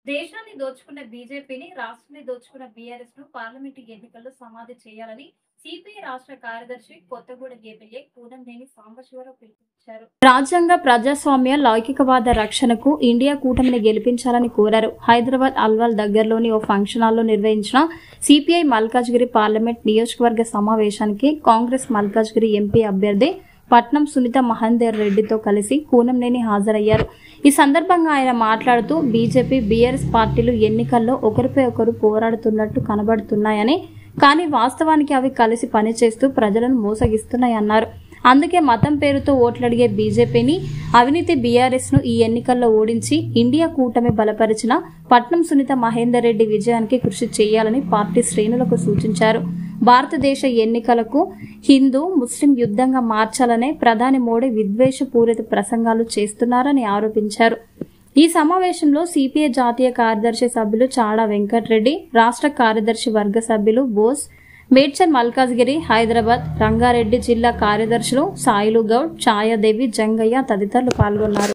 దేశాన్ని దోచుకున్న బీజేపీని, రాష్ట్రాన్ని దోచుకున్న బీఆర్ఎస్ ను పార్లమెంటు ఎన్నికల్లో సమాధి చేయాలని సిపిఐ రాష్ట్ర కార్యదర్శి కొత్తగూడెం ఎమ్మెల్యే కూనంనేని సాంబశివరావు పిలుపునిచ్చారు. రాజ్యాంగ ప్రజాస్వామ్య లౌకికవాద రక్షణకు ఇండియా కూటమిని గెలిపించాలని కోరారు. హైదరాబాద్ అల్వాల్ దగ్గరలోని ఓ ఫంక్షన్ హాల్లో నిర్వహించిన సిపిఐ మల్కాజ్గిరి పార్లమెంట్ నియోజకవర్గ సమావేశానికి కాంగ్రెస్ మల్కాజ్గిరి ఎంపీ అభ్యర్థి పట్నం సునీత మహేందర్ రెడ్డితో కలిసి కూనంనేని హాజరయ్యారు. ఈ సందర్భంగా ఆయన మాట్లాడుతూ బీజేపీ, బీఆర్ఎస్ పార్టీలు ఎన్నికల్లో ఒకరిపై ఒకరు పోరాడుతున్నట్టు కనబడుతున్నాయని, కానీ వాస్తవానికి అవి కలిసి పనిచేస్తూ ప్రజలను మోసగిస్తున్నాయన్నారు. అందుకే మతం పేరుతో ఓట్లడిగే బీజేపీని, అవినీతి బీఆర్ఎస్ ను ఈ ఎన్నికల్లో ఓడించి ఇండియా కూటమి బలపరిచిన పట్నం సునీత మహేందర్ రెడ్డి విజయానికి కృషి చేయాలని పార్టీ శ్రేణులకు సూచించారు. భారతదేశ ఎన్నికలకు హిందూ ముస్లిం యుద్ధంగా మార్చాలనే ప్రధాని మోడీ విద్వేషపూరిత ప్రసంగాలు చేస్తున్నారని ఆరోపించారు. ఈ సమావేశంలో సిపిఐ జాతీయ కార్యదర్శి సభ్యులు చాడా వెంకటరెడ్డి, రాష్ట్ర కార్యదర్శి వర్గ సభ్యులు బోస్, మేడ్చల్ మల్కాజ్గిరి, హైదరాబాద్, రంగారెడ్డి జిల్లా కార్యదర్శులు సాయిలు గౌడ్, ఛాయాదేవి, జంగయ్య తదితరులు పాల్గొన్నారు.